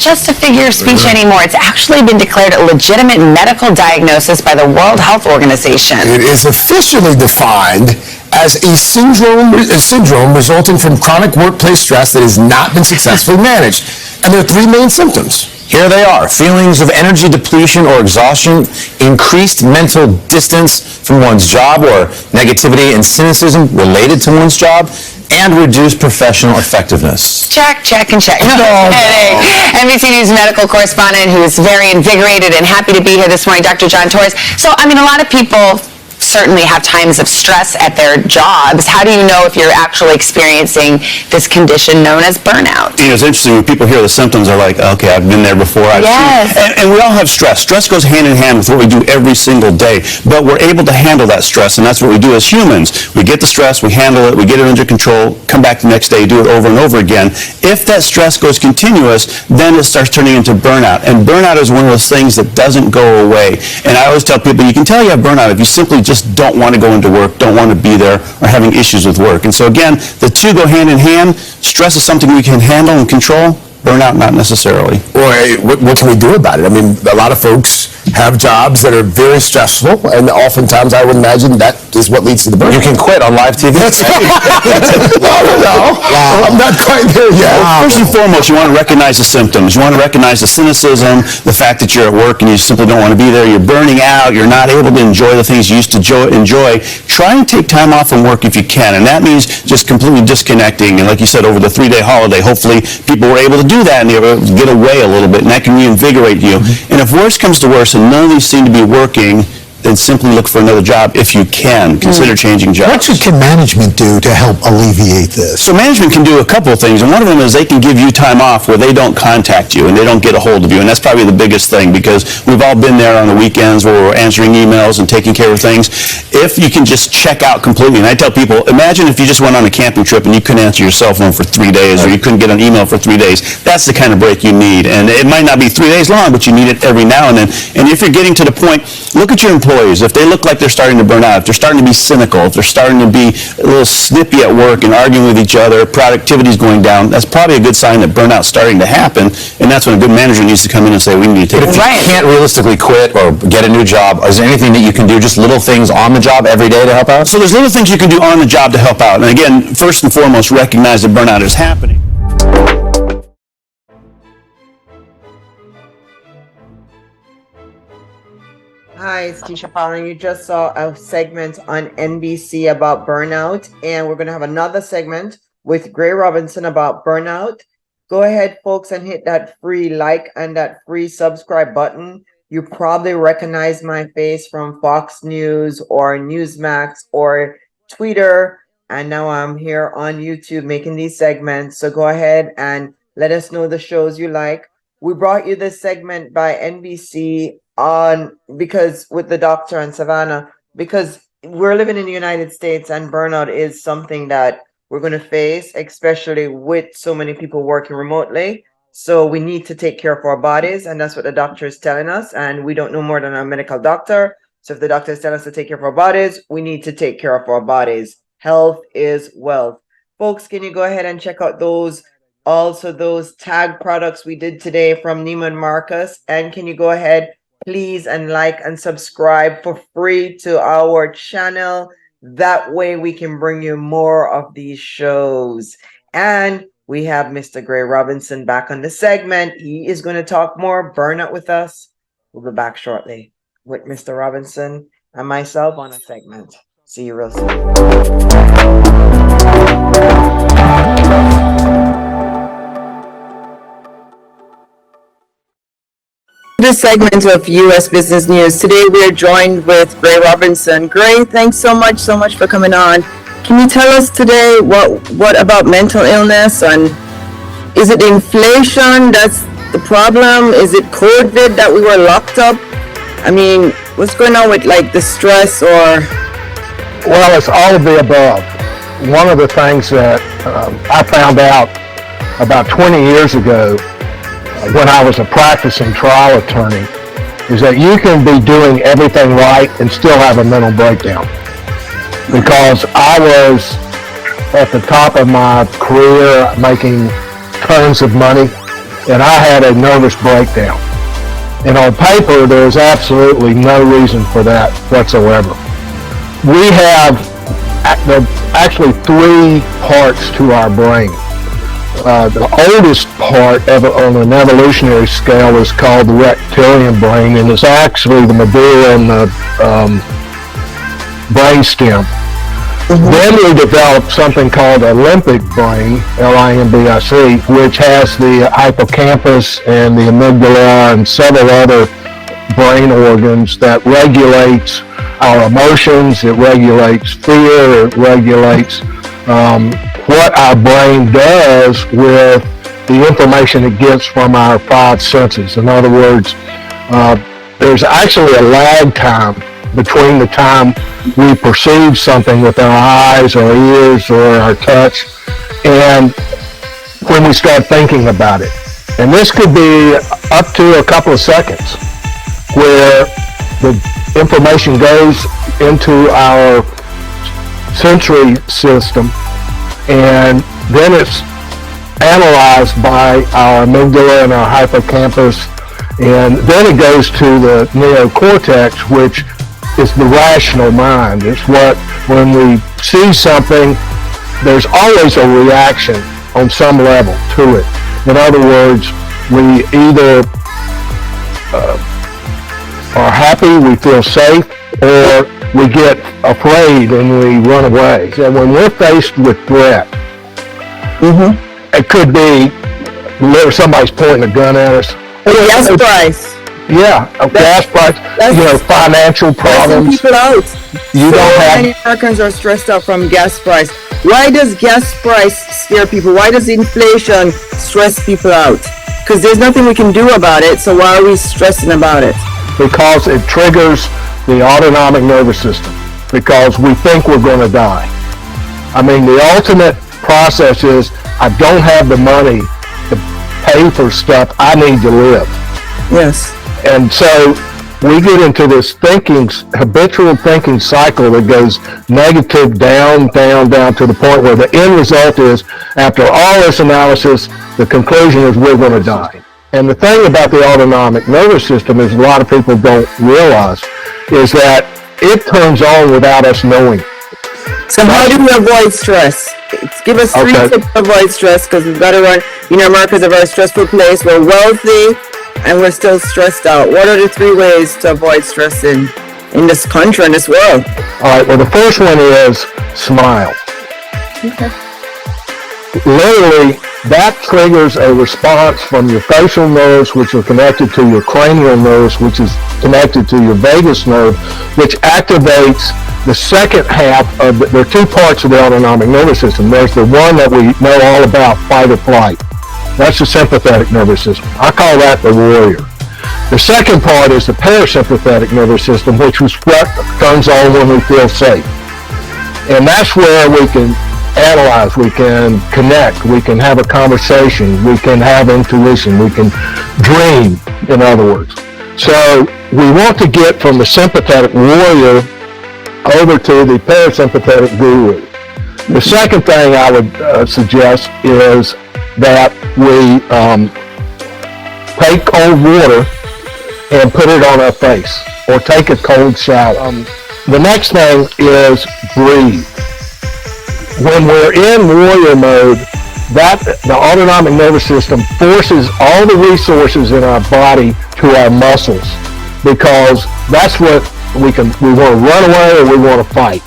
just a figure of speech anymore. It's actually been declared a legitimate medical diagnosis by the World Health Organization. It is officially defined as a syndrome resulting from chronic workplace stress that has not been successfully managed. And there are three main symptoms. Here they are: feelings of energy depletion or exhaustion, increased mental distance from one's job, or negativity and cynicism related to one's job, and reduced professional effectiveness. Check, check, and check. NBC News medical correspondent who is very invigorated and happy to be here this morning, Dr. John Torres. So, I mean, a lot of people certainly have times of stress at their jobs. How do you know if you're actually experiencing this condition known as burnout? You know, it's interesting when people hear the symptoms are like, okay, I've been there before. And we all have stress. Stress goes hand in hand with what we do every single day, but we're able to handle that stress, and that's what we do as humans. We get the stress, we handle it, we get it under control, come back the next day, do it over and over again. If that stress goes continuous, then it starts turning into burnout, and burnout is one of those things that doesn't go away. And I always tell people, you can tell you have burnout if you simply just don't want to go into work, don't want to be there, or having issues with work. And so again, the two go hand in hand. Stress is something we can handle and control. Burnout, not necessarily. Well, hey, what can we do about it? I mean, a lot of folks have jobs that are very stressful, and oftentimes I would imagine that is what leads to the burnout. You can quit on live TV. That's right. No. I'm not quite there yet. Well, first and foremost, you want to recognize the symptoms. You want to recognize the cynicism, the fact that you're at work and you simply don't want to be there. You're burning out. You're not able to enjoy the things you used to enjoy. Try and take time off from work if you can, and that means just completely disconnecting. And like you said, over the 3-day holiday, hopefully people were able to do that and they were able to get away a little bit, and that can reinvigorate you. And if worse comes to worse and none of these seem to be working, then simply look for another job if you can. Consider changing jobs. What can management do to help alleviate this? So management can do a couple of things, and one of them is they can give you time off where they don't contact you and they don't get a hold of you, and that's probably the biggest thing, because we've all been there on the weekends where we're answering emails and taking care of things. If you can just check out completely, and I tell people, imagine if you just went on a camping trip and you couldn't answer your cell phone for 3 days, or you couldn't get an email for 3 days. That's the kind of break you need, and it might not be 3 days long, but you need it every now and then. And if you're getting to the point, look at your employees. If they look like they're starting to burn out, if they're starting to be cynical, if they're starting to be a little snippy at work and arguing with each other, productivity's going down, that's probably a good sign that burnout's starting to happen, and that's when a good manager needs to come in and say, we need to take But if you can't realistically quit or get a new job, is there anything that you can do, just little things on the job every day to help out? So there's little things you can do on the job to help out. And again, first and foremost, recognize that burnout is happening. Hi, it's Tisha Fowler. You just saw a segment on NBC about burnout, and we're going to have another segment with Gray Robinson about burnout. Go ahead, folks, and hit that free like and that free subscribe button. You probably recognize my face from Fox News or Newsmax or Twitter, and now I'm here on YouTube making these segments. So go ahead and let us know the shows you like. We brought you this segment by NBC because with the doctor and Savannah, because we're living in the United States and burnout is something that we're going to face, especially with so many people working remotely. So we need to take care of our bodies, and that's what the doctor is telling us, and we don't know more than our medical doctor. So if the doctor is telling us to take care of our bodies, we need to take care of our bodies. Health is wealth. Folks, can you go ahead and check out those tag products we did today from Neiman Marcus, and can you go ahead please and like and subscribe for free to our channel. That way we can bring you more of these shows. And we have Mr. Gray Robinson back on the segment. He is going to talk more burnout with us. We'll be back shortly with Mr. Robinson and myself on a segment. See you real soon. This segment of U.S. Business News. Today we are joined with Gray Robinson. Gray, thanks so much for coming on. Can you tell us today what about mental illness, and is it inflation that's the problem? Is it COVID that we were locked up? I mean, what's going on with like the stress or? Well, it's all of the above. One of the things that I found out about 20 years ago when I was a practicing trial attorney is that you can be doing everything right and still have a mental breakdown. Because I was at the top of my career making tons of money, and I had a nervous breakdown. And on paper, there's absolutely no reason for that whatsoever. We have actually three parts to our brain. The oldest part of it on an evolutionary scale is called the reptilian brain, and it's actually the medulla and the brainstem. Then we developed something called a limbic brain, L-I-M-B-I-C, which has the hippocampus and the amygdala and several other brain organs that regulates our emotions, it regulates fear, it regulates what our brain does with the information it gets from our five senses. In other words, there's actually a lag time between the time we perceive something with our eyes, our ears, or our touch, and when we start thinking about it. And this could be up to a couple of seconds, where the information goes into our sensory system, and then it's analyzed by our amygdala and our hippocampus, and then it goes to the neocortex, which is the rational mind. It's what, when we see something, there's always a reaction on some level to it. In other words, we either are happy, we feel safe, or we get afraid and we run away. So when we're faced with threat, it could be somebody's pointing a gun at us. Gas price. Yeah, a gas price, financial problems. People out. You don't have. Many Americans are stressed out from gas price. Why does gas price scare people? Why does inflation stress people out? Because there's nothing we can do about it, so why are we stressing about it? Because it triggers the autonomic nervous system, because we think we're going to die. I mean, the ultimate process is, I don't have the money to pay for stuff I need to live. Yes. And so we get into this habitual thinking cycle that goes negative, down, to the point where the end result is, after all this analysis, the conclusion is we're going to die. And the thing about the autonomic nervous system is, a lot of people don't realize, is that it turns on without us knowing. So how do we avoid stress? Give us three tips to avoid stress, because we've got to run. America's a very stressful place. We're wealthy and we're still stressed out. What are the three ways to avoid stress in this country and this world? All right, well, the first one is smile. Okay. Literally, that triggers a response from your facial nerves, which are connected to your cranial nerves, which is connected to your vagus nerve, which activates the second half of there are two parts of the autonomic nervous system. There's the one that we know all about, fight or flight. That's the sympathetic nervous system. I call that the warrior. The second part is the parasympathetic nervous system, which is what turns on when we feel safe. And that's where we can analyze, we can connect, we can have a conversation, we can have intuition, we can dream, in other words. So we want to get from the sympathetic warrior over to the parasympathetic guru. The second thing I would suggest is that we take cold water and put it on our face, or take a cold shower. The next thing is breathe. When we're in warrior mode, the autonomic nervous system forces all the resources in our body to our muscles, because that's what we want to run away or we want to fight.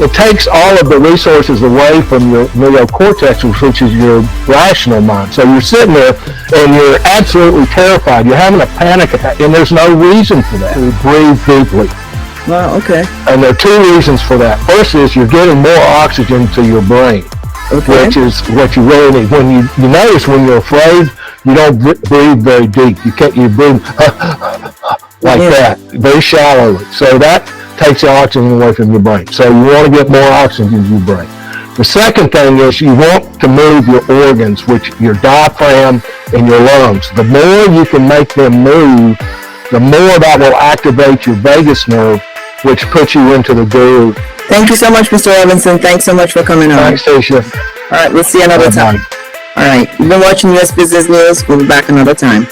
It takes all of the resources away from your neocortex, which is your rational mind. So you're sitting there and you're absolutely terrified. You're having a panic attack, and there's no reason for that. You breathe deeply. Wow, okay. And there are two reasons for that. First is you're getting more oxygen to your brain, which is what you really need. When you notice when you're afraid, you don't breathe very deep. You breathe like that, very shallowly. So that takes the oxygen away from your brain. So you want to get more oxygen to your brain. The second thing is you want to move your organs, which your diaphragm and your lungs. The more you can make them move, the more that will activate your vagus nerve, which puts you into the groove. Thank you so much, Mr. Robinson. Thanks so much for coming on. Thanks, Tisha. All right, we'll see you another time. All right, you've been watching U.S. Business News. We'll be back another time.